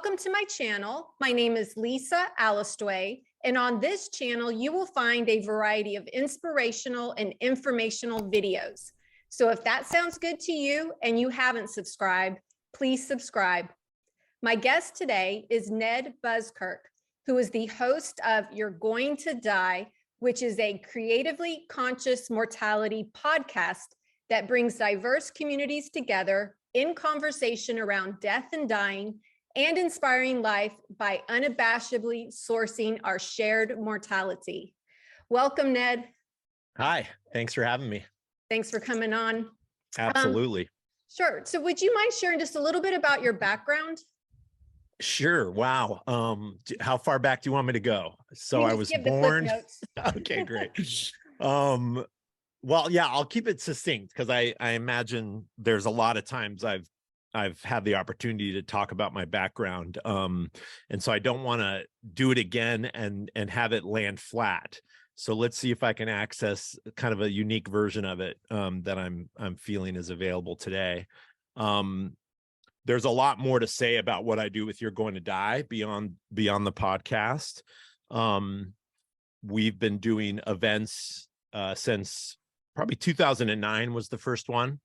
Welcome to my channel. My name is Lisa Alistway, and on this channel, you will find a variety of inspirational and informational videos. So if that sounds good to you and you haven't subscribed, please subscribe. My guest today is Ned Buskirk, who is the host of You're Going to Die, which is a creatively conscious mortality podcast that brings diverse communities together in conversation around death and dying and inspiring life by unabashedly sourcing our shared mortality. Welcome, Ned. Hi, thanks for having me. Thanks for coming on. Absolutely. Sure. So would you mind sharing just a little bit about your background? Sure. Wow. How far back do you want me to go? So I was born. Okay, great. Well, yeah, I'll keep it succinct because I imagine there's a lot of times I've had the opportunity to talk about my background. And so I don't want to do it again and have it land flat. So let's see if I can access kind of a unique version of it that I'm feeling is available today. There's a lot more to say about what I do with You're Going to Die beyond the podcast. We've been doing events since probably 2009 was the first one.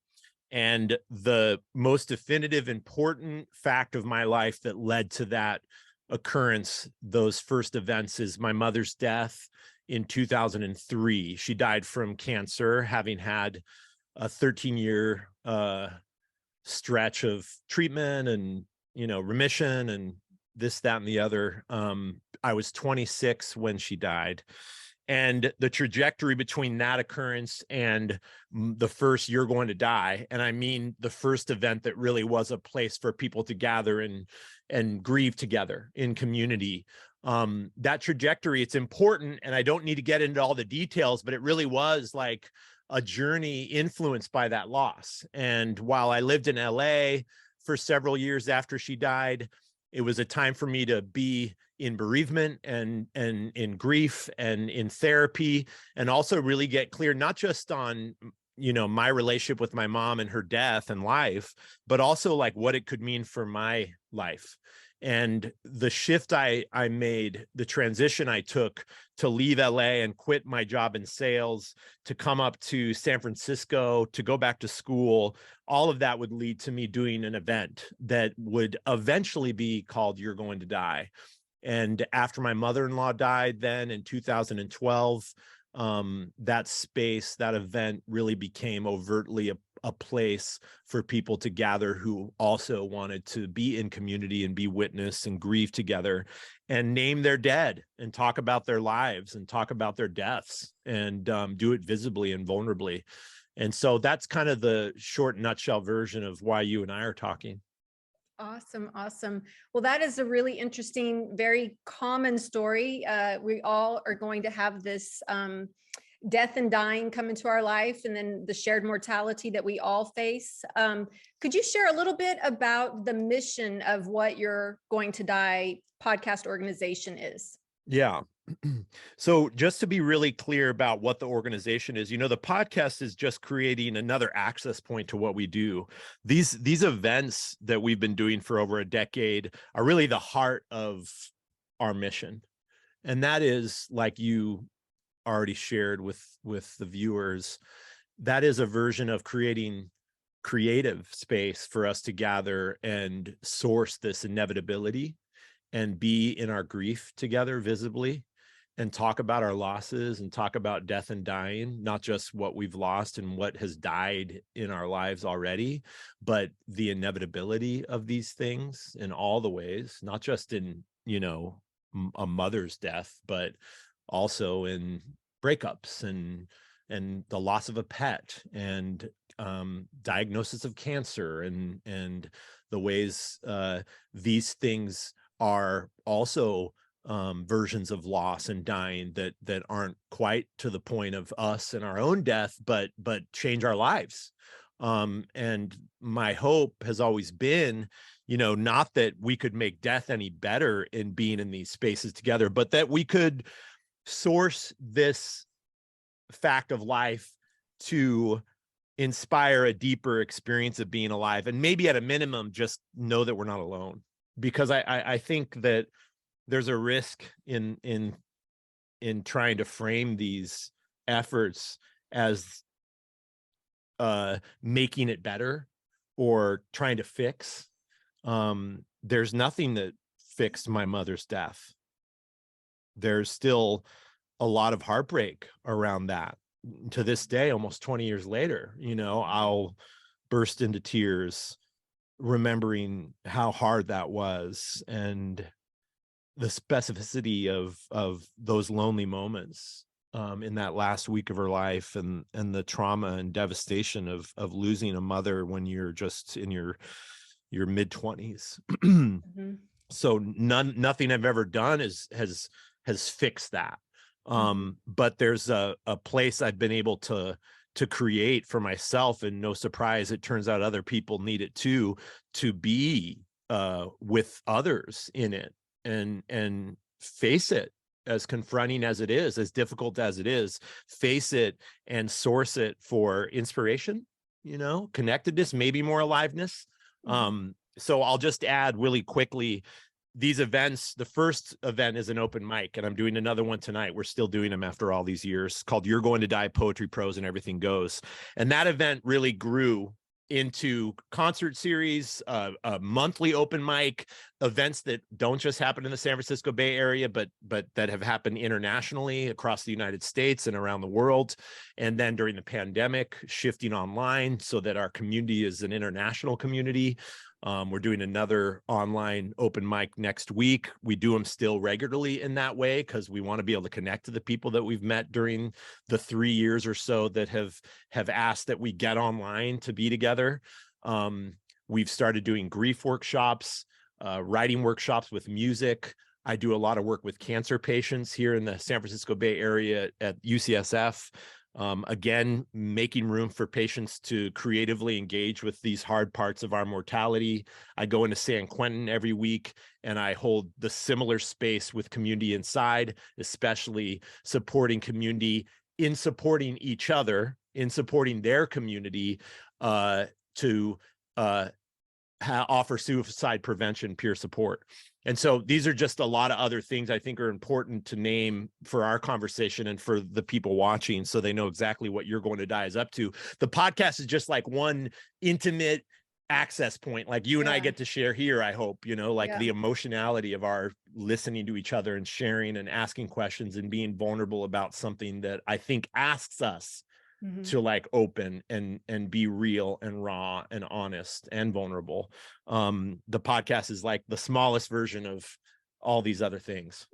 And the most definitive, important fact of my life that led to that occurrence, those first events, is my mother's death in 2003. She died from cancer, having had a 13-year stretch of treatment and, remission and this, that, and the other. I was 26 when she died. And the trajectory between that occurrence and the first You're Going to Die, and I mean the first event that really was a place for people to gather and grieve together in community. That trajectory, it's important, and I don't need to get into all the details, but it really was like a journey influenced by that loss. And while I lived in LA for several years after she died, it was a time for me to be in bereavement and in grief and in therapy, and also really get clear, not just on, my relationship with my mom and her death and life, but also like what it could mean for my life. And the shift I made, the transition I took to leave LA and quit my job in sales, to come up to San Francisco, to go back to school, all of that would lead to me doing an event that would eventually be called You're Going to Die. And after my mother-in-law died then in 2012, that space, that event really became overtly a place for people to gather who also wanted to be in community and be witness and grieve together and name their dead and talk about their lives and talk about their deaths and do it visibly and vulnerably. And so that's kind of the short nutshell version of why you and I are talking. Awesome. Awesome. Well, that is a really interesting, very common story. We all are going to have this death and dying come into our life, and then the shared mortality that we all face. Could you share a little bit about the mission of what You're Going to Die podcast organization is? Yeah. So just to be really clear about what the organization is, the podcast is just creating another access point to what we do. These events that we've been doing for over a decade are really the heart of our mission. And that is, like you already shared with the viewers, that is a version of creating creative space for us to gather and source this inevitability and be in our grief together visibly and talk about our losses and talk about death and dying, not just what we've lost and what has died in our lives already, but the inevitability of these things in all the ways, not just in, a mother's death, but also in breakups and the loss of a pet and diagnosis of cancer and the ways these things are also versions of loss and dying that aren't quite to the point of us and our own death, but change our lives. And my hope has always been, not that we could make death any better in being in these spaces together, but that we could source this fact of life to inspire a deeper experience of being alive, and maybe at a minimum just know that we're not alone. because I think that there's a risk in trying to frame these efforts as making it better or trying to fix. There's nothing that fixed my mother's death. There's still a lot of heartbreak around that. To this day, almost 20 years later, you know, I'll burst into tears remembering how hard that was, and the specificity of those lonely moments in that last week of her life, and the trauma and devastation of losing a mother when you're just in your mid-20s. Mhm. So nothing I've ever done has fixed that. But there's a place I've been able to create for myself, and no surprise, it turns out other people need it too, to be with others in it, and face it, as confronting as it is, as difficult as it is, face it and source it for inspiration, you know, connectedness, maybe more aliveness. So I'll just add really quickly, these events, the first event is an open mic, and I'm doing another one tonight. We're still doing them after all these years, called You're Going to Die, Poetry, Prose, and Everything Goes. And that event really grew into concert series, a monthly open mic, events that don't just happen in the San Francisco Bay Area, but that have happened internationally across the United States and around the world. And then during the pandemic, shifting online so that our community is an international community. We're doing another online open mic next week. We do them still regularly in that way because we want to be able to connect to the people that we've met during the 3 years or so that have asked that we get online to be together. We've started doing grief workshops, writing workshops with music. I do a lot of work with cancer patients here in the San Francisco Bay Area at UCSF. Again, making room for patients to creatively engage with these hard parts of our mortality. I go into San Quentin every week, and I hold the similar space with community inside, especially supporting community in supporting each other, in supporting their community, to offer suicide prevention peer support. And so these are just a lot of other things I think are important to name for our conversation and for the people watching, so they know exactly what You're Going to Die is up to. The podcast is just like one intimate access point, like you and I get to share here, I hope, you know, like the emotionality of our listening to each other and sharing and asking questions and being vulnerable about something that I think asks us to like open and be real and raw and honest and vulnerable. The podcast is like the smallest version of all these other things.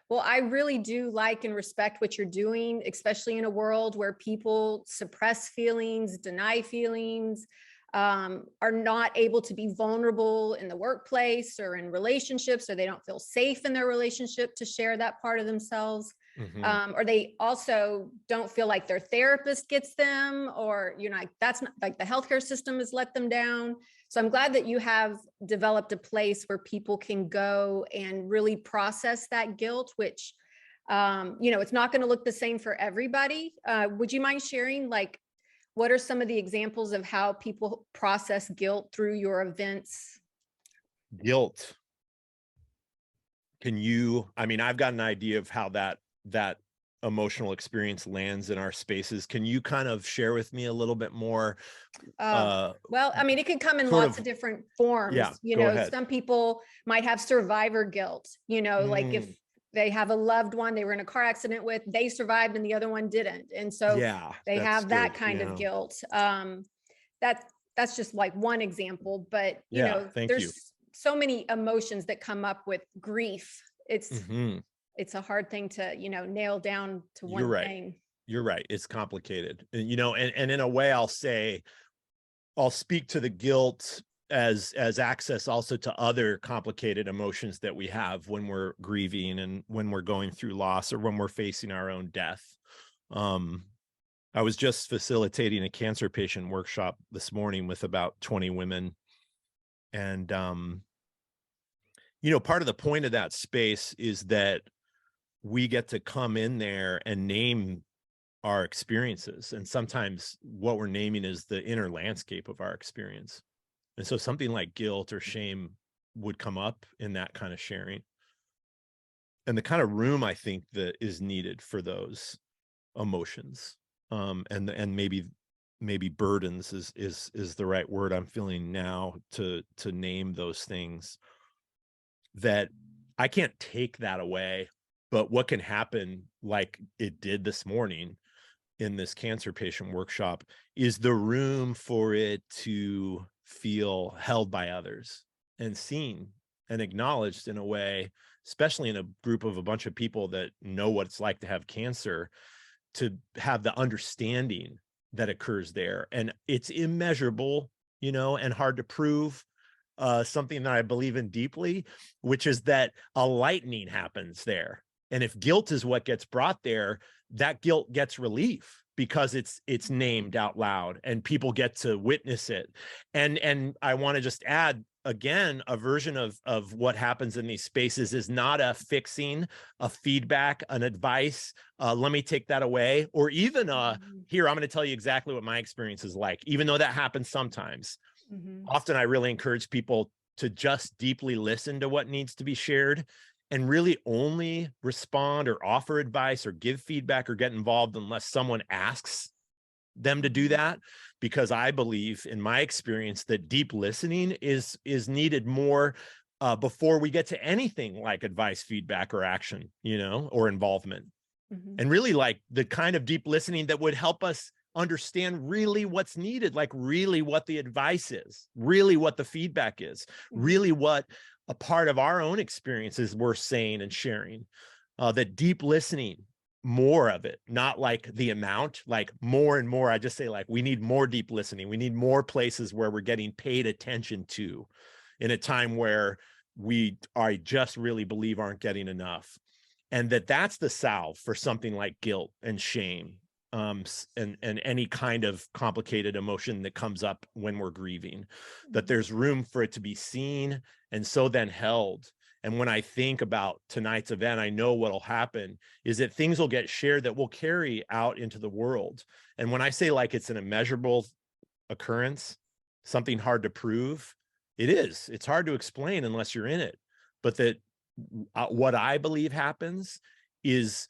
Well, I really do like and respect what you're doing, especially in a world where people suppress feelings, deny feelings, are not able to be vulnerable in the workplace or in relationships, or they don't feel safe in their relationship to share that part of themselves. Or they also don't feel like their therapist gets them, or, you know, like that's not like the healthcare system has let them down. So I'm glad that you have developed a place where people can go and really process that guilt, which, you know, it's not going to look the same for everybody. Would you mind sharing, like, what are some of the examples of how people process guilt through your events? Guilt. I mean, I've got an idea of how that emotional experience lands in our spaces. Can you kind of share with me a little bit more? Well, I mean, it can come in lots of different forms. Yeah, You go know, ahead. some people might have survivor guilt, you know, like if they have a loved one they were in a car accident with, they survived and the other one didn't. And so they have that kind of guilt. That's just like one example, but you know, there's so many emotions that come up with grief. It's a hard thing to, you know, nail down to one thing. You're right. It's complicated. And, you know, and in a way I'll speak to the guilt as access also to other complicated emotions that we have when we're grieving and when we're going through loss or when we're facing our own death. I was just facilitating a cancer patient workshop this morning with about 20 women. And, you know, part of the point of that space is that we get to come in there and name our experiences. And sometimes what we're naming is the inner landscape of our experience. And so something like guilt or shame would come up in that kind of sharing, and the kind of room I think that is needed for those emotions, and maybe burdens is the right word I'm feeling now to name those things, that I can't take that away. But what can happen, like it did this morning in this cancer patient workshop, is the room for it to feel held by others and seen and acknowledged in a way, especially in a group of a bunch of people that know what it's like to have cancer, to have the understanding that occurs there. And it's immeasurable, and hard to prove. Something that I believe in deeply, which is that a lightning happens there. And if guilt is what gets brought there, that guilt gets relief because it's named out loud and people get to witness it. And I want to just add again, a version of what happens in these spaces is not a fixing, a feedback, an advice. Let me take that away, or even here, I'm going to tell you exactly what my experience is like, even though that happens sometimes. Often I really encourage people to just deeply listen to what needs to be shared and really only respond or offer advice or give feedback or get involved unless someone asks them to do that. Because I believe, in my experience, that deep listening is needed more before we get to anything like advice, feedback, or action, or involvement. And really like the kind of deep listening that would help us understand really what's needed, like really what the advice is, really what the feedback is, really what a part of our own experiences we're saying and sharing. That deep listening, more of it, not like the amount, like more and more. I just say, like, we need more deep listening. We need more places where we're getting paid attention to in a time where I just really believe aren't getting enough. And that's the salve for something like guilt and shame, and any kind of complicated emotion that comes up when we're grieving, that there's room for it to be seen and so then held. And when I think about tonight's event, I know what'll happen is that things will get shared that will carry out into the world. And when I say like it's an immeasurable occurrence, something hard to prove, it's hard to explain unless you're in it. But that what I believe happens is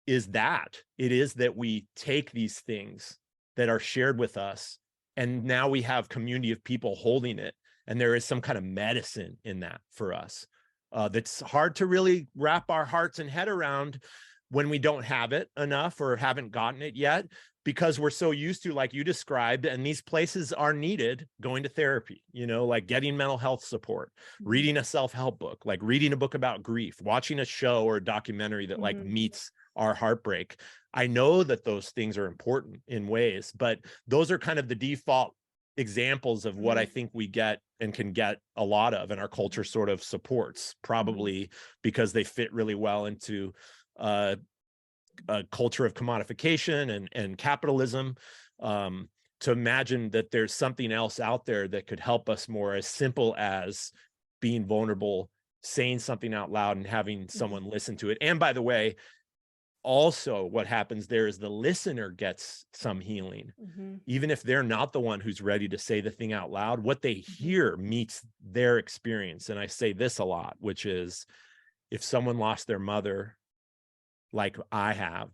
that we take these things that are shared with us, and now we have community of people holding it. And there is some kind of medicine in that for us. That's hard to really wrap our hearts and head around when we don't have it enough or haven't gotten it yet, because we're so used to, like you described, and these places are needed, going to therapy, like getting mental health support, reading a self-help book, like reading a book about grief, watching a show or a documentary that like meets our heartbreak. I know that those things are important in ways, but those are kind of the default examples of what I think we get and can get a lot of, and our culture sort of supports, probably because they fit really well into a culture of commodification and capitalism. To imagine that there's something else out there that could help us more, as simple as being vulnerable, saying something out loud and having someone listen to it. And by the way, also what happens there is the listener gets some healing. Even if they're not the one who's ready to say the thing out loud, what they hear meets their experience. And I say this a lot, which is, if someone lost their mother, like I have,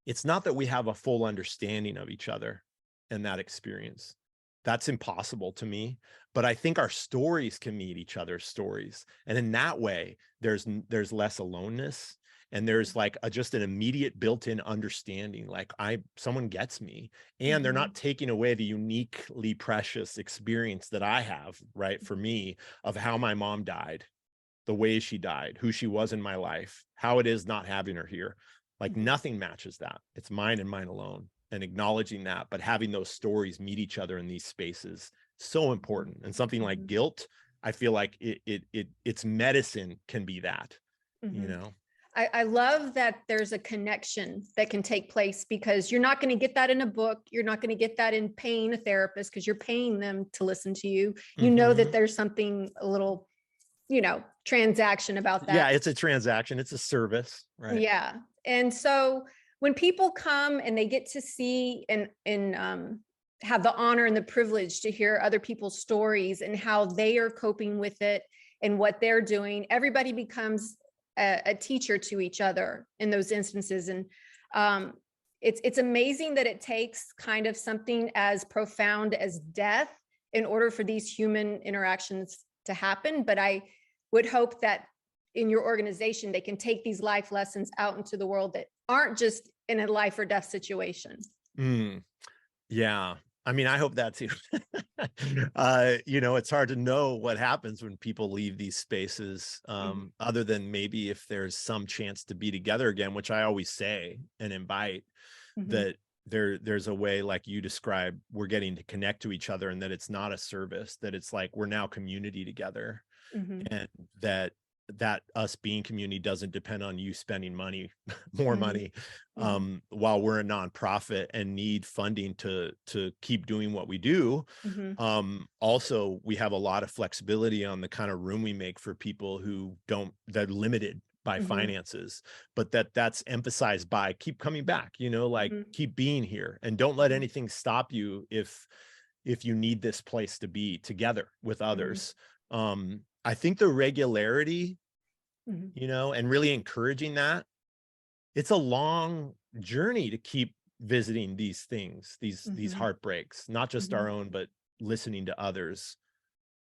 it's not that we have a full understanding of each other and that experience. That's impossible to me. But I think our stories can meet each other's stories. And in that way, there's less aloneness. And there's like just an immediate built-in understanding, like someone gets me, and they're not taking away the uniquely precious experience that I have, right, for me, of how my mom died, the way she died, who she was in my life, how it is not having her here. Like nothing matches that. It's mine and mine alone. And acknowledging that, but having those stories meet each other in these spaces, so important. And something like guilt, I feel like its medicine can be that, I love that there's a connection that can take place, because you're not going to get that in a book. You're not going to get that in paying a therapist, because you're paying them to listen to you. You know that there's something a little, transaction about that. Yeah, it's a transaction. It's a service, right? Yeah. And so when people come and they get to see and have the honor and the privilege to hear other people's stories and how they are coping with it and what they're doing. Everybody becomes a teacher to each other in those instances. And it's amazing that it takes kind of something as profound as death in order for these human interactions to happen. But I would hope that in your organization, they can take these life lessons out into the world that aren't just in a life or death situation. Yeah. I mean, I hope that too. It's hard to know what happens when people leave these spaces, other than maybe if there's some chance to be together again, which I always say and invite, that there's a way, like you described, we're getting to connect to each other, and that it's not a service, that it's like we're now community together, and that us being community doesn't depend on you spending money, more money, while we're a nonprofit and need funding to keep doing what we do. Also, we have a lot of flexibility on the kind of room we make for people who they're limited by finances, but that's emphasized by keep coming back, like keep being here, and don't let anything stop you if you need this place to be together with others. I think the regularity, and really encouraging that, it's a long journey to keep visiting these things, these heartbreaks, not just our own, but listening to others.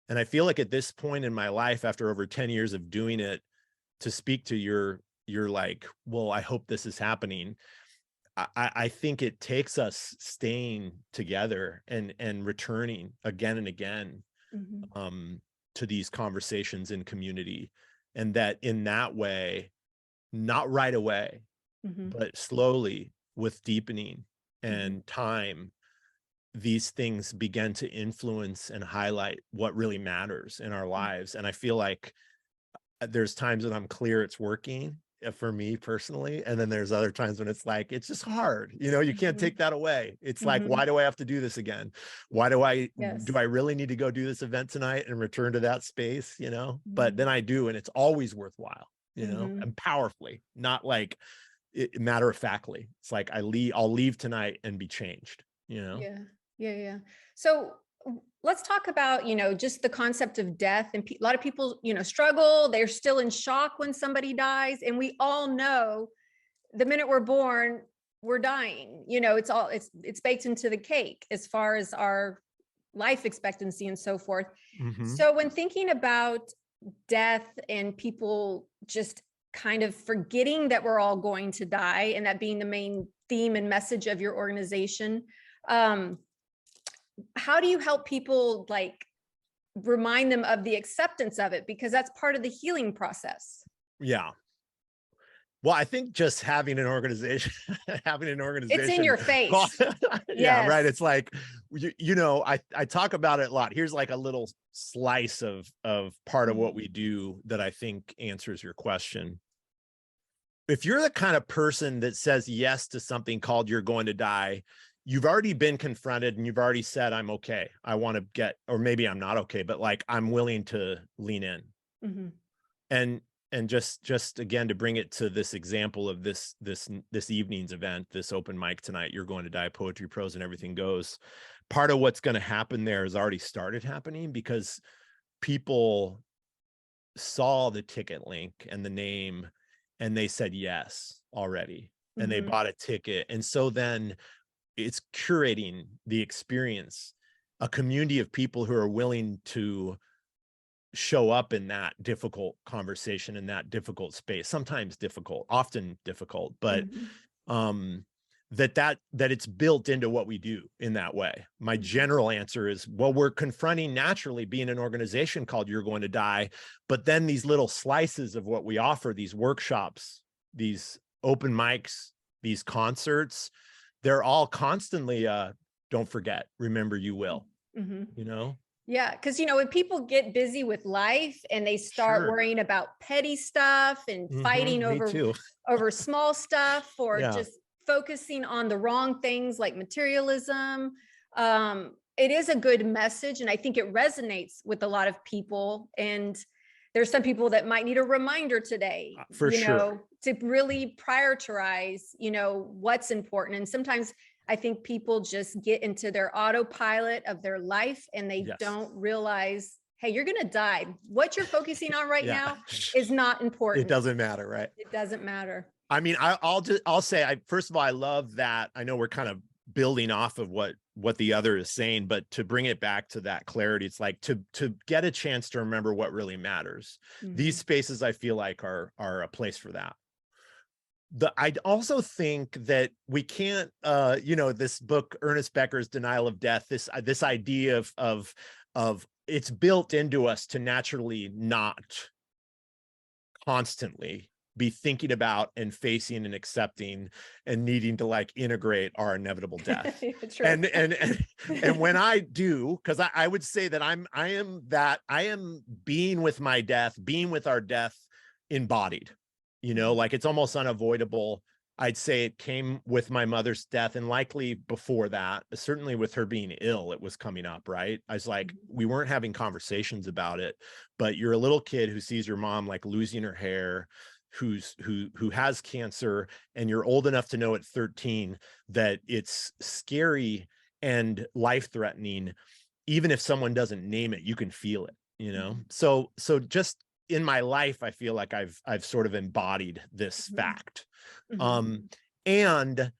And I feel like at this point in my life, after over 10 years of doing it, to speak to you're like, well, I hope this is happening. I think it takes us staying together and returning again and again, to these conversations in community, and that in that way, not right away, but slowly, with deepening and time, these things begin to influence and highlight what really matters in our lives. And I feel like there's times that I'm clear it's working for me personally, and then there's other times when it's like, it's just hard, you can't take that away. It's like, why do I have to do this again? Why do I really need to go do this event tonight and return to that space, but then I do, and it's always worthwhile, and powerfully, not like matter of factly. It's like I'll leave tonight and be changed. Yeah. So let's talk about, just the concept of death. And a lot of people, struggle. They're still in shock when somebody dies. And we all know the minute we're born, we're dying. It's baked into the cake as far as our life expectancy and so forth. So when thinking about death and people just kind of forgetting that we're all going to die, and that being the main theme and message of your organization, how do you help people, like, remind them of the acceptance of it? Because that's part of the healing process. Yeah. Well, I think just having an organization, It's in your face. Yeah, right. It's like, I talk about it a lot. Here's like a little slice of part of what we do that I think answers your question. If you're the kind of person that says yes to something called you're going to die, you've already been confronted and you've already said, I'm okay. I want to get, or maybe I'm not okay, but like, I'm willing to lean in. And just again, to bring it to this example of this evening's event, this open mic tonight, you're going to die, poetry, prose, and everything goes. Part of what's going to happen there has already started happening, because people saw the ticket link and the name, and they said yes already, and they bought a ticket. And so then it's curating the experience, a community of people who are willing to show up in that difficult conversation, in that difficult space, sometimes difficult, often difficult, but that it's built into what we do in that way. My general answer is, well, we're confronting naturally being an organization called You're Going to Die, but then these little slices of what we offer, these workshops, these open mics, these concerts, they're all constantly, don't forget, remember you will, Yeah, because when people get busy with life and they start worrying about petty stuff and fighting over small stuff, or just focusing on the wrong things like materialism, it is a good message, and I think it resonates with a lot of people. And there's some people that might need a reminder today, to really prioritize, what's important. And sometimes I think people just get into their autopilot of their life and they Yes. don't realize, hey, you're going to die. What you're focusing on right Yeah. now is not important. It doesn't matter, right? It doesn't matter. I mean, I'll say, first of all, I love that. I know we're kind of building off of what the other is saying, but to bring it back to that clarity, it's like to get a chance to remember what really matters. These spaces, I feel like, are a place for that. I also think that we can't, this book, Ernest Becker's Denial of Death, this idea of it's built into us to naturally not constantly be thinking about and facing and accepting and needing to like integrate our inevitable death. and when I do, because I would say that I am being with my death, being with our death embodied, like it's almost unavoidable. I'd say it came with my mother's death, and likely before that, certainly with her being ill, it was coming up, right? I was like, we weren't having conversations about it, but you're a little kid who sees your mom like losing her hair, who has cancer, and you're old enough to know at 13 that it's scary and life-threatening. Even if someone doesn't name it, you can feel it, so just in my life, I feel like I've sort of embodied this fact. And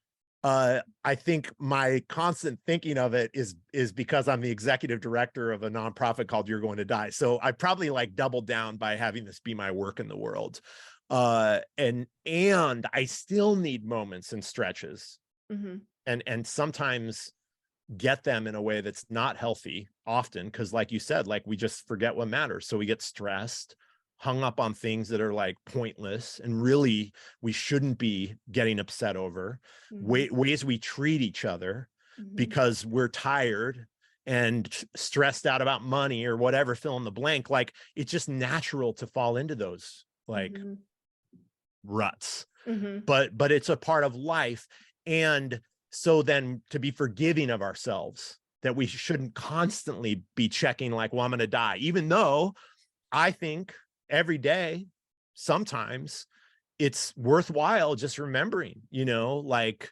I think my constant thinking of it is because I'm the executive director of a nonprofit called You're Going to Die. So I probably like doubled down by having this be my work in the world. And I still need moments and stretches, and sometimes get them in a way that's not healthy often, because like you said, like we just forget what matters. So we get stressed, hung up on things that are like pointless and really we shouldn't be getting upset over. Ways we treat each other because we're tired and stressed out about money or whatever, fill in the blank. Like it's just natural to fall into those like ruts, but it's a part of life. And so then to be forgiving of ourselves, that we shouldn't constantly be checking like, well, I'm going to die, even though I think every day, sometimes it's worthwhile just remembering, like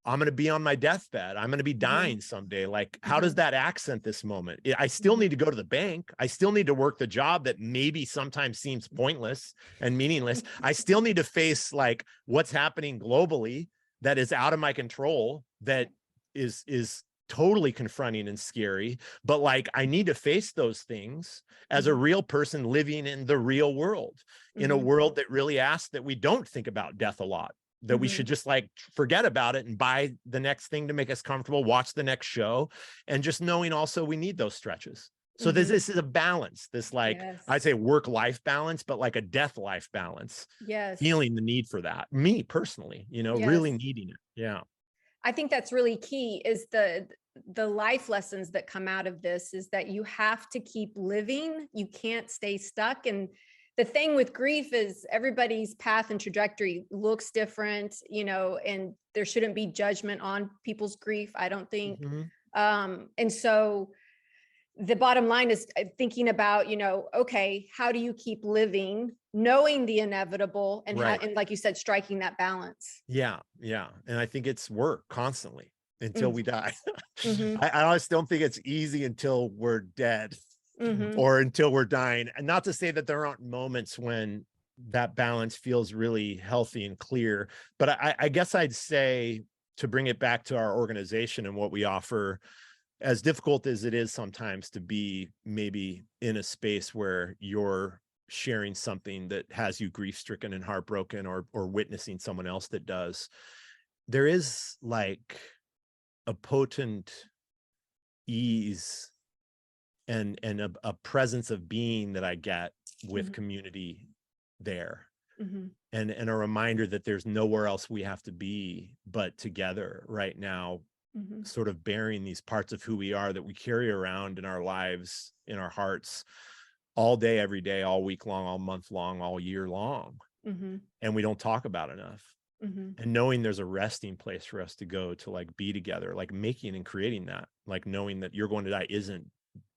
I'm going to be on my deathbed. I'm going to be dying someday. Like, how does that accent this moment? I still need to go to the bank. I still need to work the job that maybe sometimes seems pointless and meaningless. I still need to face like what's happening globally that is out of my control, that is totally confronting and scary. But like, I need to face those things as a real person living in the real world, in a world that really asks that we don't think about death a lot, that we should just like forget about it and buy the next thing to make us comfortable, watch the next show. And just knowing also we need those stretches. So this is a balance, this like, I'd say work-life balance, but like a death-life balance. Feeling the need for that. Me personally, really needing it. Yeah. I think that's really key, is the life lessons that come out of this is that you have to keep living. You can't stay stuck. And the thing with grief is everybody's path and trajectory looks different, and there shouldn't be judgment on people's grief, I don't think. And so the bottom line is thinking about, okay, how do you keep living, knowing the inevitable, and and like you said, striking that balance. Yeah. And I think it's work constantly until we die. I honestly don't think it's easy until we're dead or until we're dying. And not to say that there aren't moments when that balance feels really healthy and clear, but I guess I'd say, to bring it back to our organization and what we offer, as difficult as it is sometimes to be maybe in a space where you're sharing something that has you grief-stricken and heartbroken, or witnessing someone else that does, there is like a potent ease and a presence of being that I get with community there. And a reminder that there's nowhere else we have to be but together right now, sort of bearing these parts of who we are that we carry around in our lives, in our hearts, all day, every day, all week long, all month long, all year long. And we don't talk about enough. And knowing there's a resting place for us to go to like be together, like making and creating that, like knowing that You're Going to Die isn't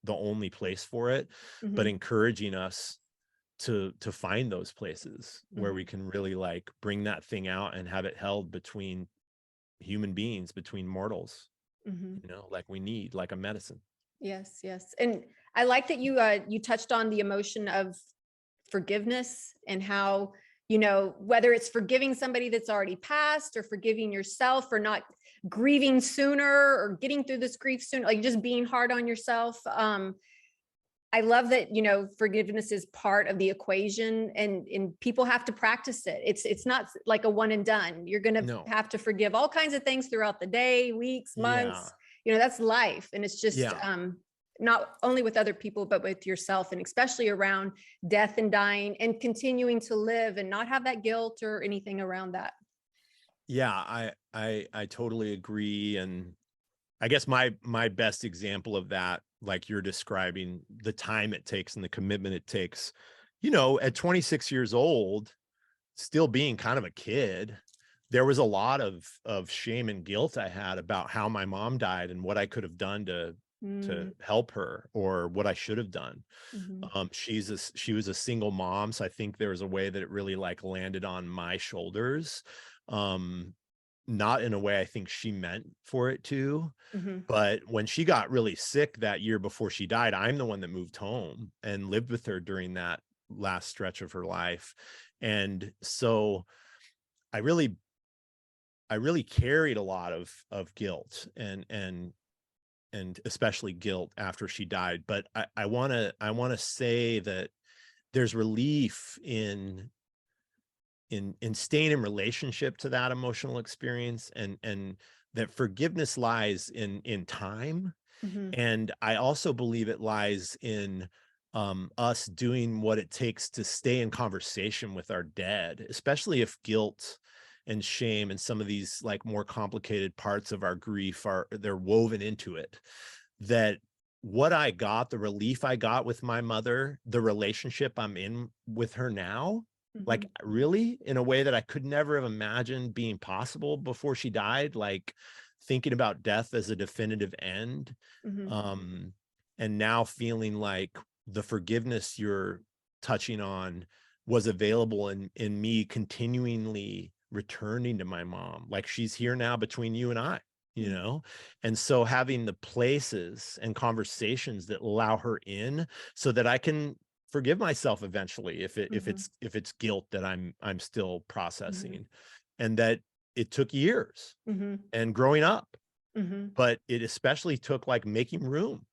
the only place for it, but encouraging us to find those places where we can really like bring that thing out and have it held between human beings, between mortals, Mhm. you know, like we need, like a medicine. Yes, yes. And I like that you touched on the emotion of forgiveness and how, whether it's forgiving somebody that's already passed or forgiving yourself for not grieving sooner or getting through this grief sooner, like just being hard on yourself. I love that, forgiveness is part of the equation, and people have to practice it. It's not like a one and done. You're going to No. have to forgive all kinds of things throughout the day, weeks, Yeah. months. That's life. And it's just, Yeah. not only with other people, but with yourself, and especially around death and dying and continuing to live and not have that guilt or anything around that. Yeah, I totally agree. And I guess my best example of that, like you're describing, the time it takes and the commitment it takes, at 26 years old, still being kind of a kid, there was a lot of shame and guilt I had about how my mom died and what I could have done to Mm, help her, or what I should have done. mhm, She was a single mom, so I think there was a way that it really like landed on my shoulders. Um, Not in a way I think she meant for it to, mhm, but when she got really sick that year before she died, I'm the one that moved home and lived with her during that last stretch of her life. And so I really carried a lot of guilt, and especially guilt after she died. But I want to say that there's relief in staying in relationship to that emotional experience, and that forgiveness lies in time. mhm, And I also believe it lies in us doing what it takes to stay in conversation with our dead, especially if guilt and shame and some of these like more complicated parts of our grief they're woven into it. That what I got, the relief I got with my mother, the relationship I'm in with her now, like mhm, really in a way that I could never have imagined being possible before she died, like thinking about death as a definitive end. mhm, um and now feeling like the forgiveness you're touching on was available in me continually returning to my mom, like she's here now between you and I, you mhm, know. And so having the places and conversations that allow her in, so that I can forgive myself eventually mhm, if it's guilt that I'm still mhm, processing. And that it took years mhm, and growing up, mhm, but it especially took like making room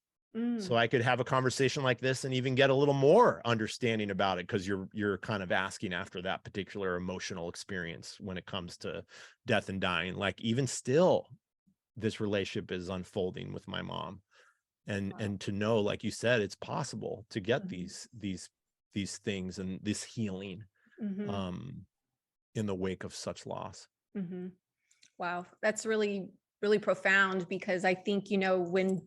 so mm. I could have a conversation like this and even get a little more understanding about it, because you're kind of asking after that particular emotional experience when it comes to death and dying. Like even still, this relationship is unfolding with my mom, Wow. and to know, like you said, it's possible to get Mhm, these things and this healing mhm, um in the wake of such loss. mhm. Wow, that's really, really profound, because I think, when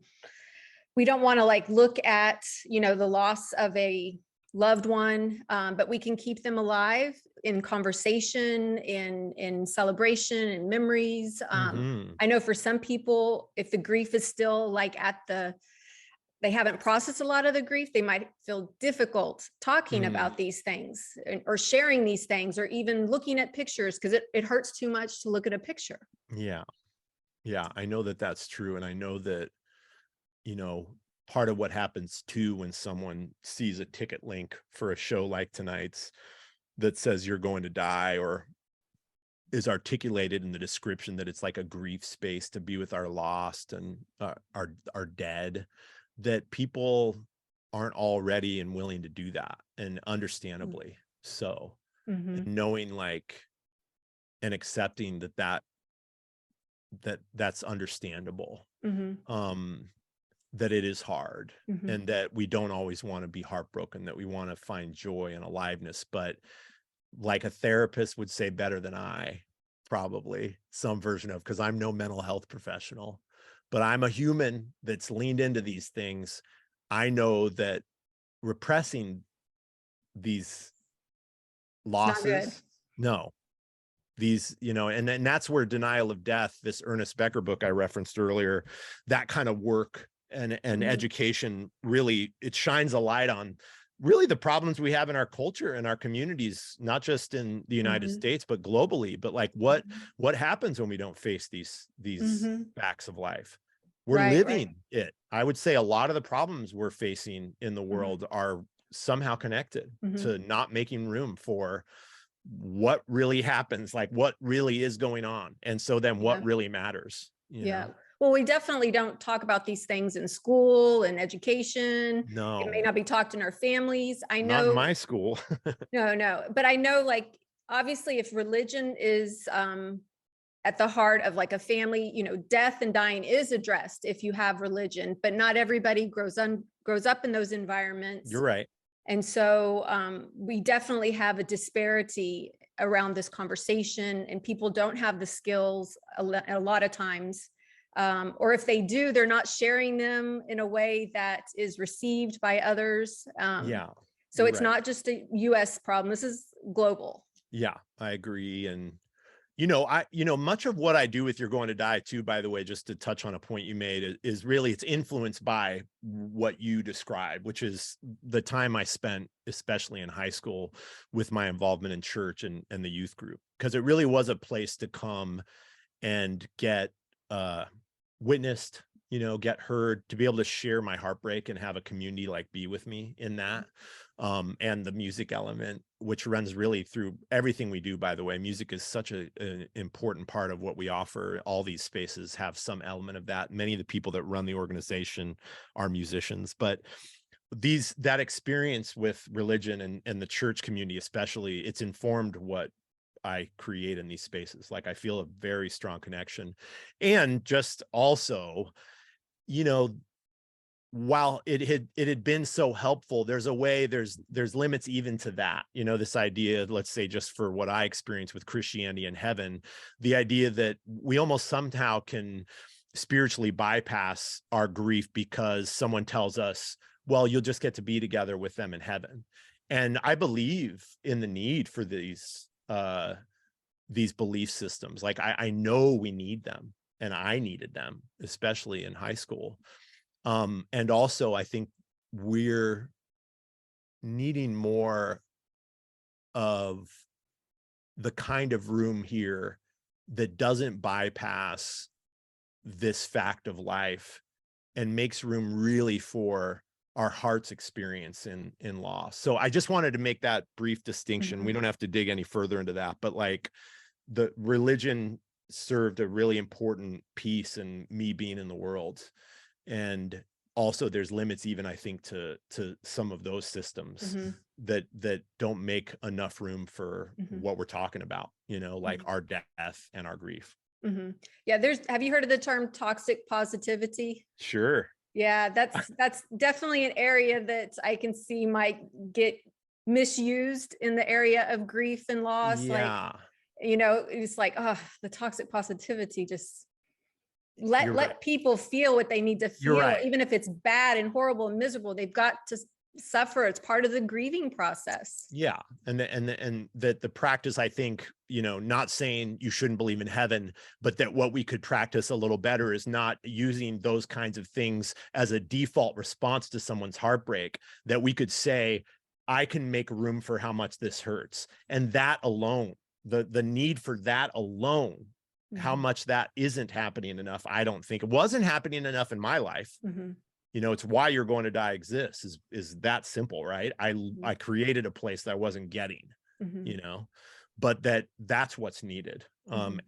we don't want to like look at, the loss of a loved one, but we can keep them alive in conversation, in celebration and memories. Hmm. I know for some people, if the grief is still like they haven't processed a lot of the grief, they might feel difficult talking Mm. about these things, or sharing these things, or even looking at pictures, because it hurts too much to look at a picture. Yeah, yeah, I know that that's true. And I know that, you know, part of what happens too when someone sees a ticket link for a show like tonight's that says you're going to die, or is articulated in the description that it's like a grief space to be with our lost and our dead, that people aren't all ready and willing to do that, and understandably so. Mm-hmm. And knowing like, and accepting that's understandable, Mm-hmm. um that it is hard, Mm-hmm. and that we don't always want to be heartbroken, that we want to find joy and aliveness. But like a therapist would say better than I, probably some version of, because I'm no mental health professional, but I'm a human that's leaned into these things. I know that repressing these It's not good. losses, no, these, and that's where denial of death, this Ernest Becker book I referenced earlier, that kind of work and Mm-hmm. education, really, it shines a light on really the problems we have in our culture and our communities, not just in the United States, but globally. But like what happens when we don't face these facts of life? We're living it. I would say a lot of the problems we're facing in the world are somehow connected to not making room for what really happens, like what really is going on. And so then what really matters, you know? Well, we definitely don't talk about these things in school and education. No, It may not be talked in our families. I know. not in my school. No, but I know, like, obviously if religion is at the heart of like a family, you know, death and dying is addressed if you have religion, but not everybody grows up in those environments. You're right. And so we definitely have a disparity around this conversation, and people don't have the skills a lot of times. Or if they do, they're not sharing them in a way that is received by others. So it's not just a US problem. This is global. Yeah, I agree. And, you know, much of what I do with You're Going to Die too, by the way, just to touch on a point you made, is really, it's influenced by what you described, which is the time I spent, especially in high school, with my involvement in church and the youth group, because it really was a place to come and get witnessed, you know, get heard, to be able to share my heartbreak and have a community like be with me in that. And the music element, which runs really through everything we do, by the way. Music is such an important part of what we offer. All these spaces have some element of that. Many of the people that run the organization are musicians, but that experience with religion and the church community, especially, it's informed what I create in these spaces. Like, I feel a very strong connection. And just also, you know, while it had been so helpful, there's limits even to that. You know, this idea, let's say, just for what I experienced with Christianity and heaven, the idea that we almost somehow can spiritually bypass our grief because someone tells us, well, you'll just get to be together with them in heaven. And I believe in the need for these belief systems. Like, I know we need them, and I needed them, especially in high school. And also, I think we're needing more of the kind of room here that doesn't bypass this fact of life and makes room really for our heart's experience in loss. So I just wanted to make that brief distinction. We don't have to dig any further into that, but like, the religion served a really important piece in me being in the world. And also there's limits even, I think, to some of those systems that don't make enough room for what we're talking about, you know, like our death and our grief. Yeah, have you heard of the term toxic positivity? Sure. Yeah, that's definitely an area that I can see might get misused in the area of grief and loss. Yeah. Like, you know, it's like, oh, the toxic positivity, just let people feel what they need to feel, even if it's bad and horrible and miserable. They've got to suffer. It's part of the grieving process. Yeah. And that the practice, I think, you know, not saying you shouldn't believe in heaven, but that what we could practice a little better is not using those kinds of things as a default response to someone's heartbreak, that we could say, I can make room for how much this hurts. And that alone, the need for that alone, how much that isn't happening enough. I don't think it wasn't happening enough in my life. You know, it's why You're Going to Die exists, is that simple, right? I created a place that I wasn't getting, you know, but that's what's needed.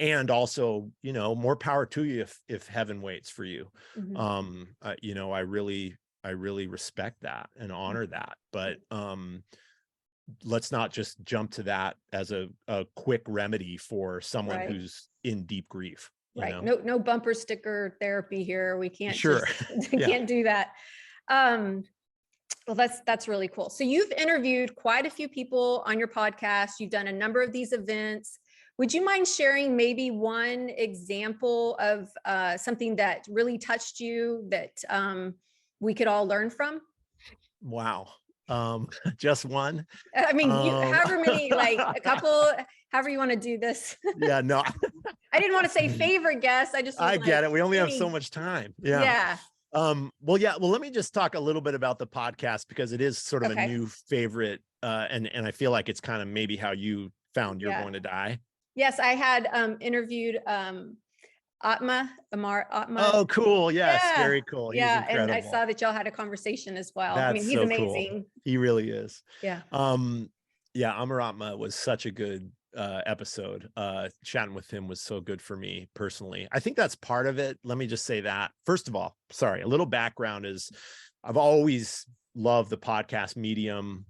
And also, you know, more power to you if heaven waits for you. You know, I really respect that and honor that, but let's not just jump to that as a quick remedy for someone who's in deep grief. You know? No bumper sticker therapy here. We can't can't do that. Well, that's really cool. So you've interviewed quite a few people on your podcast. You've done a number of these events. Would you mind sharing maybe one example of something that really touched you that we could all learn from? Wow. Just one? I mean, however many, like a couple, however you want to do this. Yeah, no. I didn't want to say favorite guest. I get it. We only have so much time. Yeah. Well, yeah, well, let me just talk a little bit about the podcast because it is sort of a Okay. new favorite. And I feel like it's kind of maybe how you found You're Yeah. Going to Die. Yes, I had interviewed Amar Atma. Oh, cool. Yes, Yeah. very cool. He's Yeah. And I incredible. saw that y'all had a conversation as well. I mean, That's he's so cool. amazing. He really is. Yeah. Um, yeah, Amaratma was such a good episode. Chatting with him was so good for me personally. I think that's part of it. Let me just say that. First of all, sorry, a little background is I've always loved the podcast medium.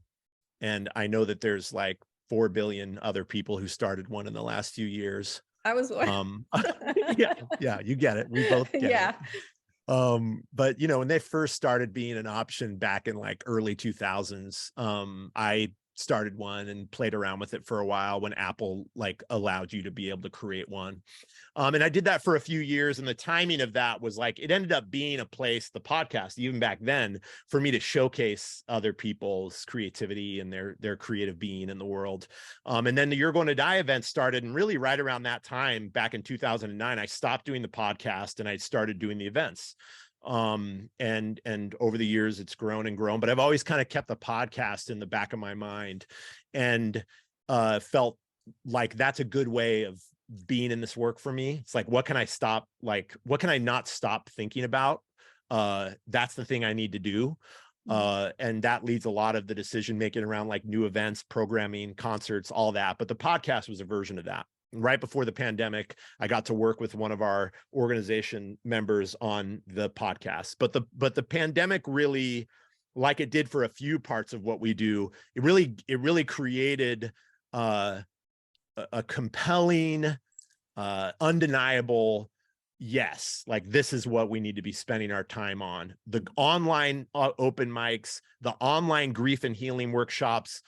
And I know that there's like 4 billion other people who started one in the last few years. I was Yeah, you get it. We both get yeah. it. But when they first started being an option back in like early 2000s, I started one and played around with it for a while when Apple like allowed you to be able to create one. And I did that for a few years, and the timing of that was like it ended up being a place, the podcast, even back then, for me to showcase other people's creativity and their creative being in the world. And then the You're Going to Die event started, and really right around that time, back in 2009, I stopped doing the podcast and I started doing the events. And over the years it's grown and grown, but I've always kind of kept the podcast in the back of my mind, and felt like that's a good way of being in this work for me. It's like, what can I not stop thinking about? That's the thing I need to do. And that leads a lot of the decision making around like new events, programming, concerts, all that. But the podcast was a version of that. Right before the pandemic, I got to work with one of our organization members on the podcast. But the pandemic really, like it did for a few parts of what we do, it really created a compelling, undeniable, yes, like this is what we need to be spending our time on. The online open mics, the online grief and healing workshops,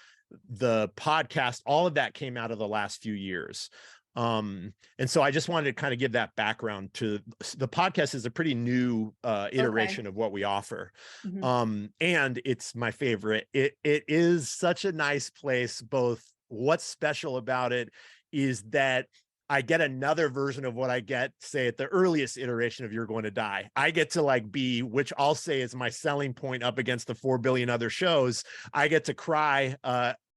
the podcast, all of that came out of the last few years. And so I just wanted to kind of give that background to the podcast. Is a pretty new iteration of what we offer. And it's my favorite. It is such a nice place. Both what's special about it is that I get another version of what I get, say, at the earliest iteration of You're Going to Die. I get to like be, which I'll say is my selling point up against the 4 billion other shows. I get to cry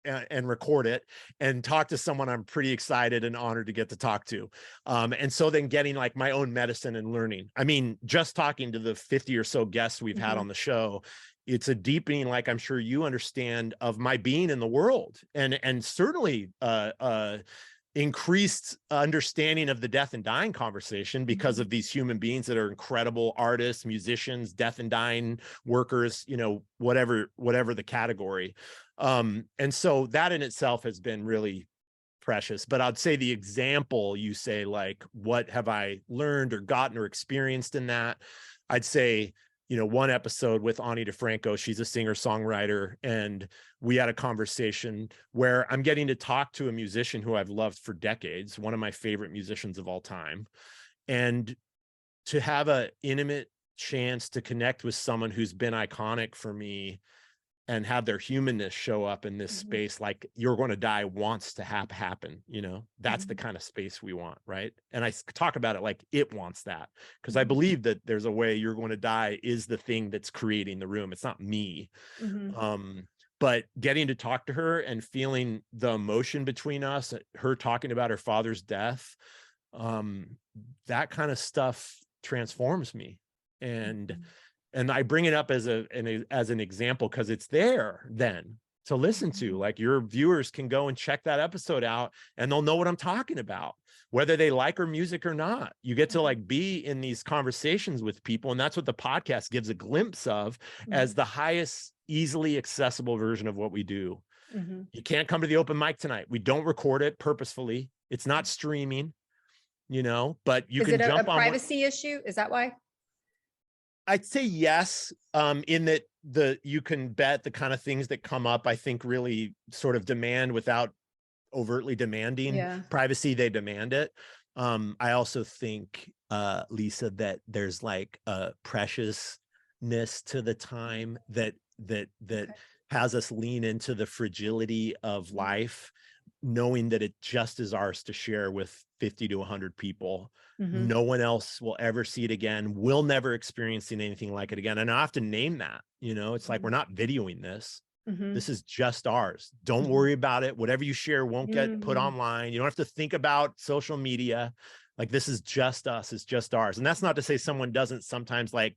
and record it and talk to someone I'm pretty excited and honored to get to talk to. And so then getting like my own medicine and learning. I mean, just talking to the 50 or so guests we've had on the show, it's a deepening, like I'm sure you understand, of my being in the world, and certainly increased understanding of the death and dying conversation because of these human beings that are incredible artists, musicians, death and dying workers, whatever the category. And so that in itself has been really precious. But I'd say the example, you say like, what have I learned or gotten or experienced in that? I'd say, one episode with Ani DeFranco, she's a singer-songwriter, and we had a conversation where I'm getting to talk to a musician who I've loved for decades, one of my favorite musicians of all time, and to have an intimate chance to connect with someone who's been iconic for me and have their humanness show up in this space, like You're Going to Die wants to happen, that's the kind of space we want, right? And I talk about it like it wants that, because I believe that there's a way You're Going to Die is the thing that's creating the room. It's not me. But getting to talk to her and feeling the emotion between us, her talking about her father's death, that kind of stuff transforms me. And I bring it up as an example because it's there then to listen to. Like, your viewers can go and check that episode out and they'll know what I'm talking about, whether they like our music or not. You get to like be in these conversations with people. And that's what the podcast gives a glimpse of as the highest, easily accessible version of what we do. You can't come to the open mic tonight. We don't record it purposefully. It's not streaming, but you can jump on. Is it a privacy issue? Is that why? I'd say yes, in that you can bet the kind of things that come up, I think, really sort of demand, without overtly demanding privacy, they demand it. I also think, Lisa, that there's like a preciousness to the time that has us lean into the fragility of life, knowing that it just is ours to share with 50 to 100 people. Mhm. No one else will ever see it again. We'll never experience anything like it again. And I have to name that, you know, it's like, we're not videoing this. Mhm. This is just ours. Don't Mhm. worry about it. Whatever you share won't get put Mhm. online. You don't have to think about social media. Like, this is just us. It's just ours. And that's not to say someone doesn't sometimes like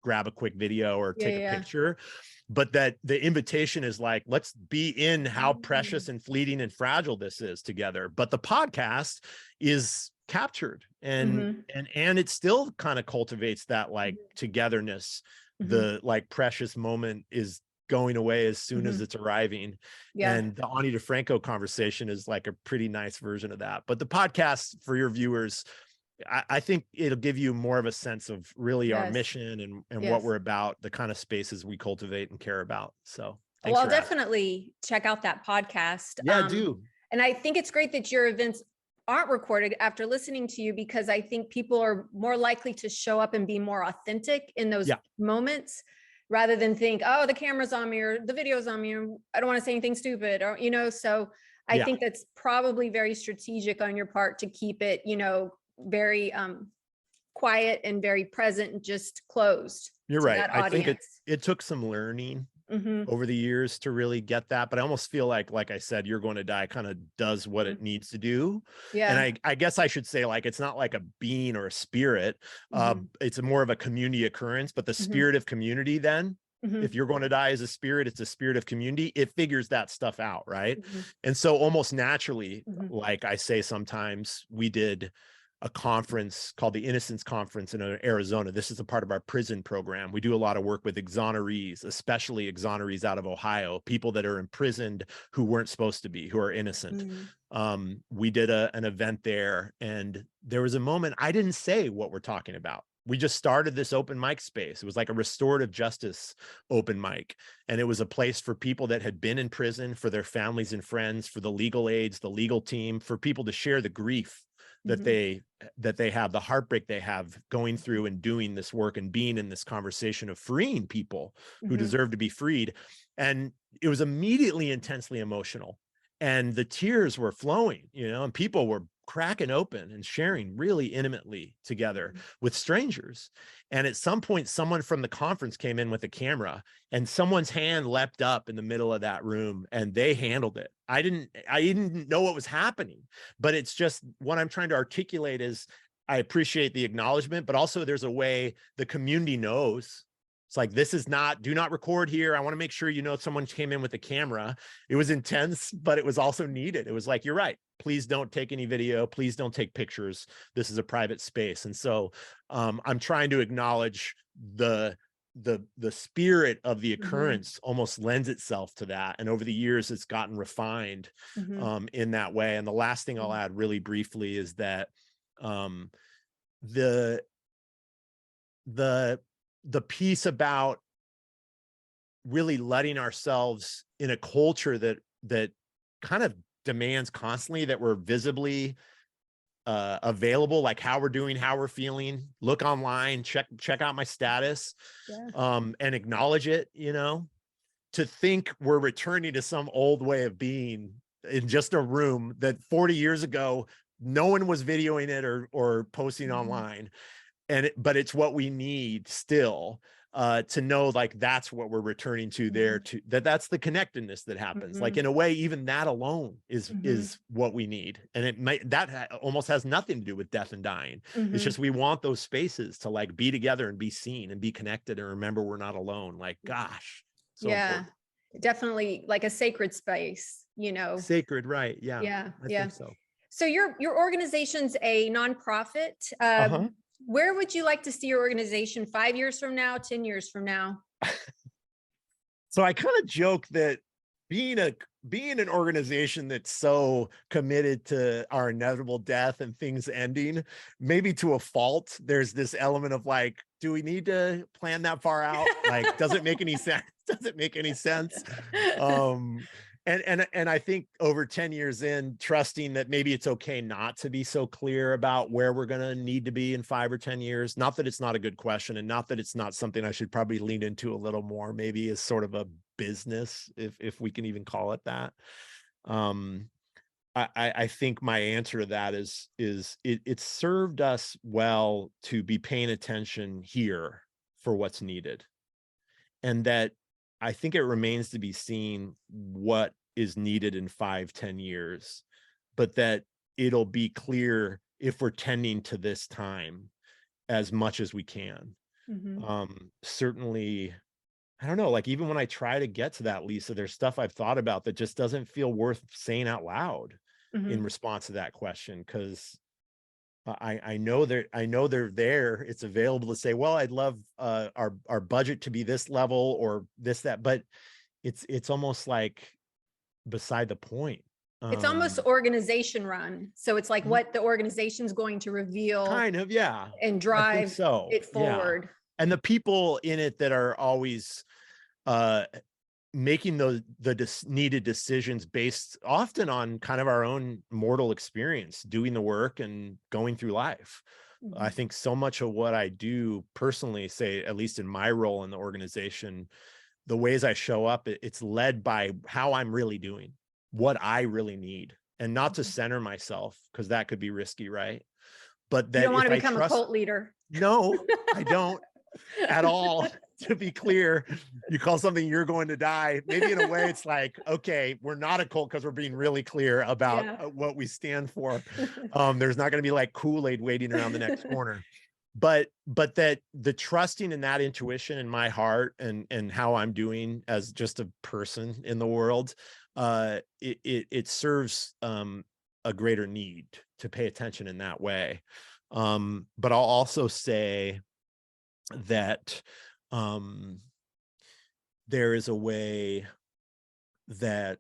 grab a quick video or Yeah, take a yeah. picture, but that the invitation is like, let's be in how precious Mm. and fleeting and fragile this is together. But the podcast is captured, and Mhm. and it still kind of cultivates that like togetherness. Mhm. The like precious moment is going away as soon as Mhm. it's arriving. Yeah. And the Ani DeFranco conversation is like a pretty nice version of that. But the podcast, for your viewers, I think it'll give you more of a sense of really our Yes. mission and what Yes. we're about, the kind of spaces we cultivate and care about. So Well, thanks I'll for asking. definitely check out that podcast. Yeah, do. And I think it's great that your events aren't recorded after listening to you, because I think people are more likely to show up and be more authentic in those Yeah. moments, rather than think, oh, the camera's on me or the video's on me, or I don't want to say anything stupid, or, you know, so I Yeah. think that's probably very strategic on your part to keep it, you know, very quiet and very present and just closed You're to right. that I think it audience. it took some learning Hmm. over the years to really get that, but I almost feel like I said, You're Going to Die kind of does what it needs to do. And Yeah. I guess I should say, like, it's not like a being or a spirit. Hmm. It's more of a community occurrence, but the Hmm. spirit of community, then, if Hmm. You're Going to Die is a spirit, it's a spirit of community. It figures that stuff out, right? Hmm. And so almost naturally, Hmm. like I say, sometimes we did a conference called the Innocence Conference in Arizona. This is a part of our prison program. We do a lot of work with exonerees, especially exonerees out of Ohio, people that are imprisoned who weren't supposed to be, who are innocent. We did an event there, and there was a moment I didn't say what we're talking about. We just started this open mic space. It was like a restorative justice open mic. And it was a place for people that had been in prison, for their families and friends, for the legal aides, the legal team, for people to share the grief that Hmm. they have, the heartbreak they have going through and doing this work and being in this conversation of freeing people who Hmm. deserve to be freed. And it was immediately intensely emotional, and the tears were flowing, you know, and people were cracking open and sharing really intimately together with strangers. And at some point, someone from the conference came in with a camera, and someone's hand leapt up in the middle of that room, and they handled it. I didn't know what was happening, but it's just what I'm trying to articulate is, I appreciate the acknowledgement, but also there's a way the community knows. It's like, this is not, do not record here. I want to make sure, you know, someone came in with a camera. It was intense, but it was also needed. It was like, you're right. Please don't take any video. Please don't take pictures. This is a private space. And so I'm trying to acknowledge the spirit of the Hmm. occurrence almost lends itself to that. And over the years, it's gotten refined Hmm. in that way. And the last thing I'll add really briefly is that um, the the the piece about really letting ourselves in a culture that kind of demands constantly that we're visibly available, like how we're doing, how we're feeling, look online, check out my status, Yeah. and acknowledge it, you know, to think we're returning to some old way of being in just a room that 40 years ago no one was videoing it or posting Hmm. online. But it's what we need still, to know, like, that's what we're returning to there, Hmm. to that's the connectedness that happens. Like, Hmm. in a way, even that alone Hmm. is what we need. And it might, almost has nothing to do with death and dying. It's Hmm. just, we want those spaces to like be together and be seen and be connected and remember we're not alone. Like, gosh, so Yeah, important. definitely like a sacred space, you know. Sacred, right? Yeah, Yeah, I yeah. think so. So your organization's a nonprofit. Uh-huh. Where would you like to see your organization 5 years from now, 10 years from now? So I kind of joke that being an organization that's so committed to our inevitable death and things ending, maybe to a fault, there's this element of like, do we need to plan that far out? Like, does it make any sense? Does it make any sense? Um, and I think over 10 years in, trusting that maybe it's okay not to be so clear about where we're going to need to be in 5 or 10 years. Not that it's not a good question, and not that it's not something I should probably lean into a little more, maybe as sort of a business, if we can even call it that. Um, I think my answer to that is it served us well to be paying attention here for what's needed. And that I think it remains to be seen what is needed in 5-10 years, but that it'll be clear if we're tending to this time as much as we can. Certainly, I don't know, like even when I try to get to that, Lisa, there's stuff I've thought about that just doesn't feel worth saying out loud in response to that question. Cause I know they're there. It's available to say, well, I'd love our budget to be this level or this, that, but it's almost like beside the point. It's almost organization run. So it's like what the organization's going to reveal Kind of, yeah. and I think drive so. it Yeah. forward. And the people in it that are always making the needed decisions based often on kind of our own mortal experience, doing the work and going through life. I think so much of what I do personally, say, at least in my role in the organization, the ways I show up, it's led by how I'm really doing, what I really need, and not to center myself, because that could be risky, right? But that you don't want if to I become trust, a cult leader. No, I don't at all. To be clear, you call something "you're going to die," maybe in a way it's like, okay, we're not a cult because we're being really clear about what we stand for. There's not going to be like Kool-Aid waiting around the next corner, but that the trusting in that intuition in my heart and how I'm doing as just a person in the world, it serves a greater need to pay attention in that way. But I'll also say that there is a way that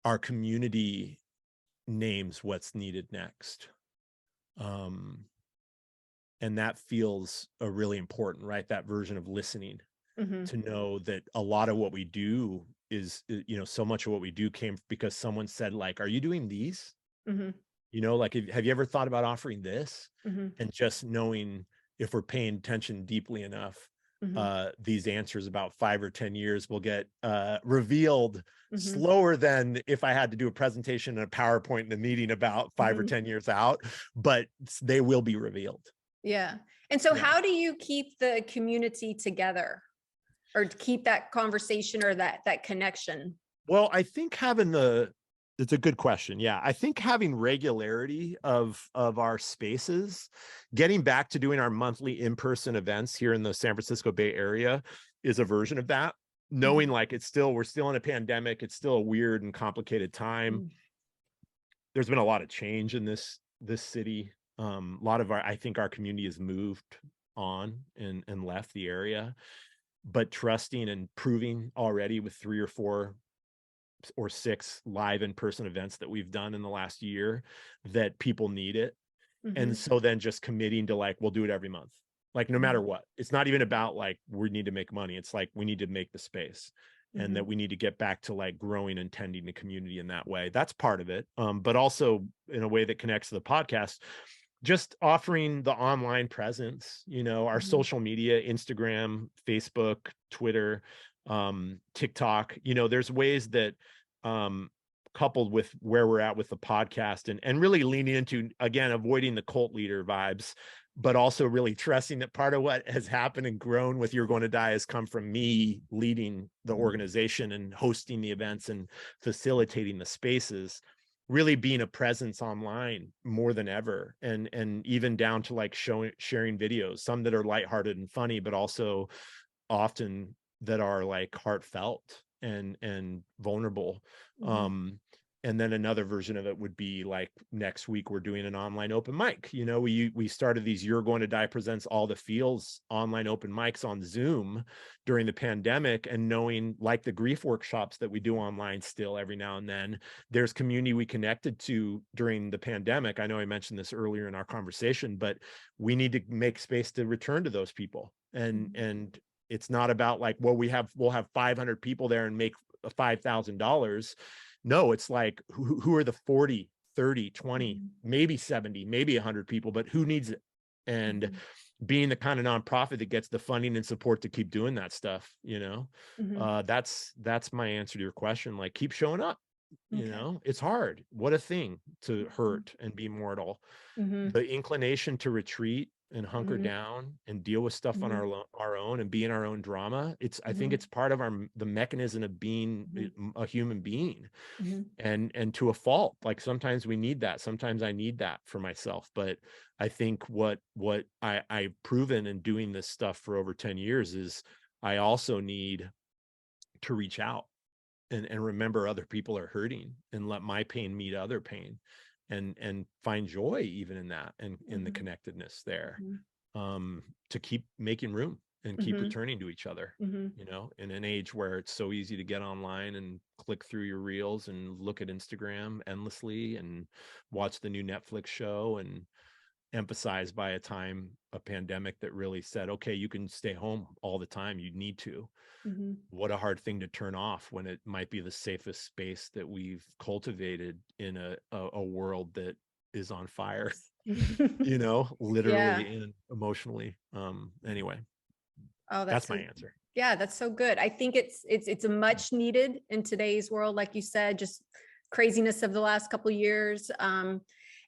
our community names what's needed next. And that feels really important, right? That version of listening, to know that a lot of what we do is, so much of what we do came because someone said, like, are you doing these? Like, have you ever thought about offering this? And just knowing if we're paying attention deeply enough, these answers about 5 or 10 years will get revealed slower than if I had to do a presentation and a PowerPoint in a meeting about 5 or 10 years out, but they will be revealed. Yeah. And so how do you keep the community together, or to keep that conversation or that connection? Well, I think it's a good question. Yeah. I think having regularity of our spaces, getting back to doing our monthly in-person events here in the San Francisco Bay Area is a version of that. Knowing like we're still in a pandemic. It's still a weird and complicated time. There's been a lot of change in this city. A lot of I think our community has moved on and left the area, but trusting and proving already with 3 or 4 or 6 live in-person events that we've done in the last year that people need it. And so then just committing to like, we'll do it every month, like no matter what. It's not even about like we need to make money. It's like we need to make the space, and that we need to get back to like growing and tending the community in that way. That's part of it. But also in a way that connects to the podcast, just offering the online presence, our social media, Instagram, Facebook, Twitter, TikTok, there's ways that, coupled with where we're at with the podcast and really leaning into, again, avoiding the cult leader vibes, but also really trusting that part of what has happened and grown with You're Going to Die has come from me leading the organization and hosting the events and facilitating the spaces, really being a presence online more than ever. And even down to like sharing videos, some that are lighthearted and funny, but also often that are like heartfelt and vulnerable. And then another version of it would be like next week we're doing an online open mic. We started these You're Going to Die presents All the Feels online open mics on Zoom during the pandemic, and knowing like the grief workshops that we do online still every now and then, there's community we connected to during the pandemic. I know I mentioned this earlier in our conversation, but we need to make space to return to those people. And it's not about like, well, we'll have 500 people there and make $5,000. No, it's like, who are the 40, 30, 20, maybe 70, maybe 100 people, but who needs it? And being the kind of nonprofit that gets the funding and support to keep doing that stuff, that's my answer to your question. Like, keep showing up, You Okay. know, it's hard. What a thing to hurt and be mortal. Mm-hmm. The inclination to retreat and hunker Mm-hmm. down and deal with stuff on Mm-hmm. our own and be in our own drama. I think Mm-hmm. it's part of the mechanism of being a human being, Mm-hmm. and to a fault. Like sometimes we need that. Sometimes I need that for myself. But I think what I've proven in doing this stuff for over 10 years is I also need to reach out and remember other people are hurting and let my pain meet other pain, and find joy even in that, and in the connectedness there, to keep making room and keep Mm-hmm. returning to each other, Mm-hmm. you know, in an age where it's so easy to get online and click through your reels and look at Instagram endlessly and watch the new Netflix show, and emphasized by a pandemic that really said, okay, you can stay home all the time, you need to. Mm-hmm. What a hard thing to turn off when it might be the safest space that we've cultivated in a world that is on fire, you know, Yeah. literally and emotionally. Anyway, Oh, that's my answer. yeah, that's so good. I think it's a much needed in today's world, like you said, just craziness of the last couple of years.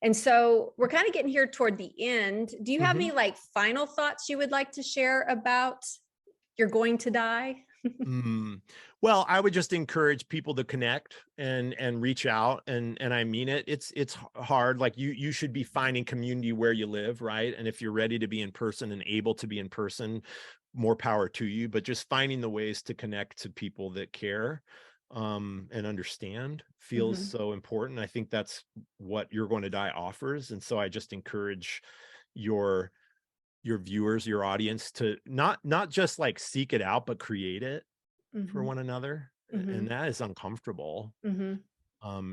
And so we're kind of getting here toward the end. Do you have any like final thoughts you would like to share about You're Going to Die? Well, I would just encourage people to connect and reach out, and I mean it. It's hard. Like you should be finding community where you live, right? And if you're ready to be in person and able to be in person, more power to you. But just finding the ways to connect to people that care, and understand feels so important. I think that's what You're Going to Die offers, and so I just encourage your viewers, your audience, to not just like seek it out, but create it for one another. And that is uncomfortable.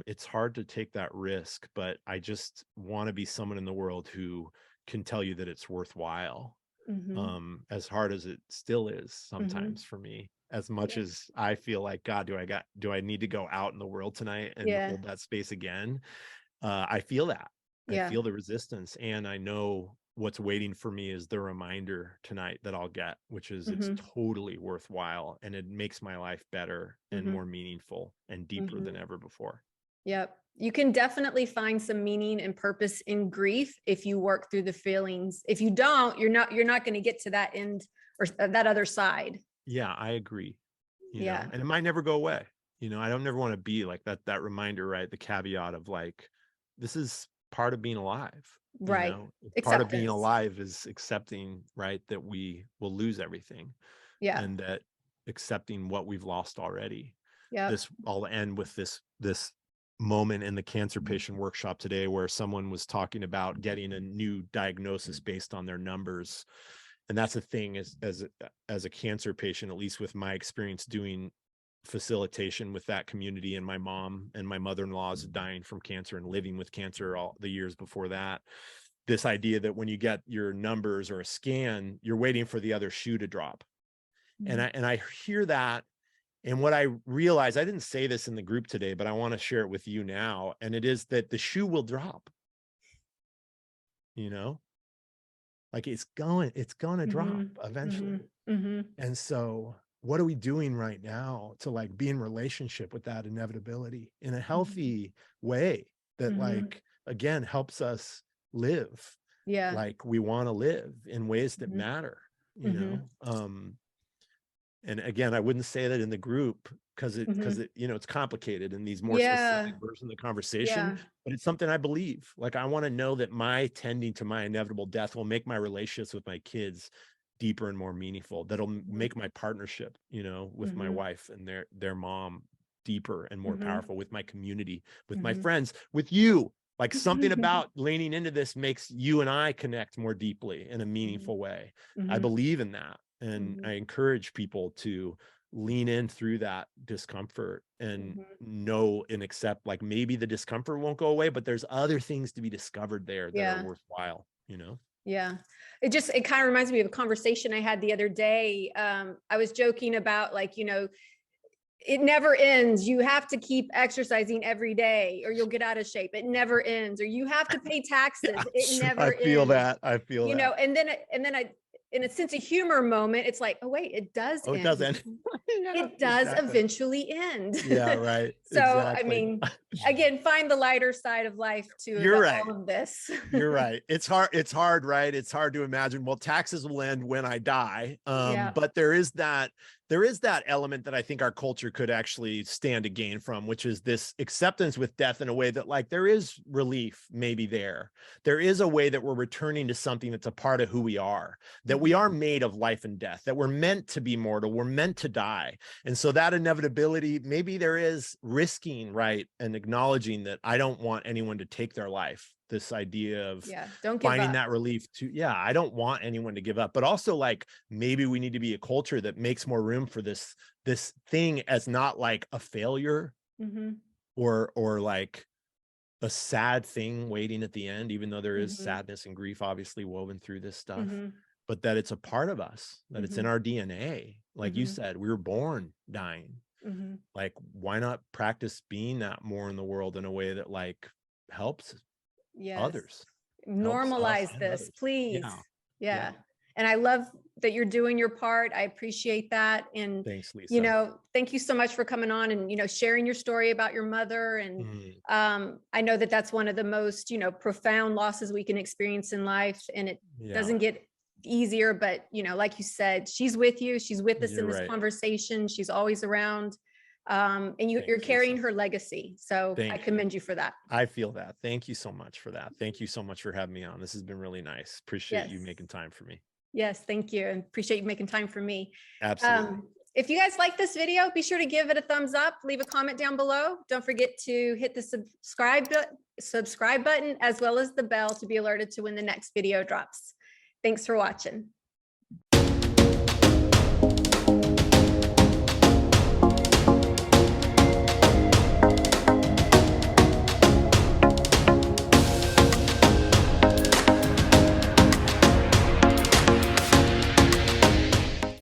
It's hard to take that risk, but I just want to be someone in the world who can tell you that it's worthwhile, as hard as it still is sometimes for me. As much as I feel like, God, do I need to go out in the world tonight and Yeah. hold that space again? I feel that. I Yeah. feel the resistance, and I know what's waiting for me is the reminder tonight that I'll get, which is it's totally worthwhile, and it makes my life better and more meaningful and deeper than ever before. Yep. You can definitely find some meaning and purpose in grief if you work through the feelings. If you don't, you're not going to get to that end or that other side. Yeah, I agree. You Yeah. know, and it might never go away. You know, I don't never want to be like that reminder, right? The caveat of like, this is part of being alive. You Right. know, part of being Acceptance. alive is accepting, right, that we will lose everything, Yeah. and that accepting what we've lost already. Yeah. This I'll end with this moment in the cancer patient workshop today, where someone was talking about getting a new diagnosis based on their numbers. And that's the thing, as a cancer patient, at least with my experience doing facilitation with that community, and my mom and my mother-in-law is dying from cancer and living with cancer all the years before that, this idea that when you get your numbers or a scan, you're waiting for the other shoe to drop. And I hear that, and what I realized, I didn't say this in the group today, but I want to share it with you now, and it is that the shoe will drop. You know, like it's going to drop eventually. And so what are we doing right now to like be in relationship with that inevitability in a healthy way that like, again, helps us live Yeah. like we want to live in ways that matter, you know? And again, I wouldn't say that in the group because it, you know, it's complicated in these more specific versions of the conversation, but it's something I believe. Like, I want to know that my tending to my inevitable death will make my relationships with my kids deeper and more meaningful. That'll make my partnership, you know, with my wife and their mom deeper and more powerful, with my community, with my friends, with you. Like, something about leaning into this makes you and I connect more deeply in a meaningful way. I believe in that. And I encourage people to lean in through that discomfort and know and accept, like, maybe the discomfort won't go away, but there's other things to be discovered there that are worthwhile, you know? Yeah. It kind of reminds me of a conversation I had the other day. I was joking about, like, you know, it never ends. You have to keep exercising every day or you'll get out of shape. It never ends. Or you have to pay taxes. It never ends. I feel you that. know, and then I, in a sense of humor moment, it's like, oh wait, it does Oh, it end. does end. it does exactly. eventually end. Yeah, right. So, I Exactly. mean, again, find the lighter side of life You're to right. all of this. You're right. It's hard. It's hard, right? It's hard to imagine. Well, taxes will end when I die. Yeah. But there is that element that I think our culture could actually stand to gain from, which is this acceptance with death in a way that, like, there is relief maybe there. There is a way that we're returning to something that's a part of who we are, that we are made of life and death, that we're meant to be mortal, we're meant to die. And so that inevitability, maybe there is risking, right? And acknowledging that I don't want anyone to take their life. This idea of Don't give finding up. that relief to, I don't want anyone to give up, but also, like, maybe we need to be a culture that makes more room for this thing as not like a failure or like a sad thing waiting at the end, even though there is sadness and grief obviously woven through this stuff, but that it's a part of us, that it's in our DNA. Like you said, we were born dying. Like, why not practice being that more in the world in a way that, like, helps others, helps us Normalize and this, others. please. Yeah. And I love that you're doing your part. I appreciate that. And, Thanks, Lisa. thank you so much for coming on and, sharing your story about your mother. And I know that that's one of the most, profound losses we can experience in life. And it doesn't get easier, but, like you said, she's with you. She's with us in this conversation. She's always around. And you're carrying her legacy. So I commend you for that. I feel that. Thank you so much for that. Thank you so much for having me on. This has been really nice. Appreciate you making time for me. Yes, thank you. And appreciate you making time for me. Absolutely. If you guys like this video, be sure to give it a thumbs up, leave a comment down below. Don't forget to hit the subscribe button as well as the bell to be alerted to when the next video drops. Thanks for watching.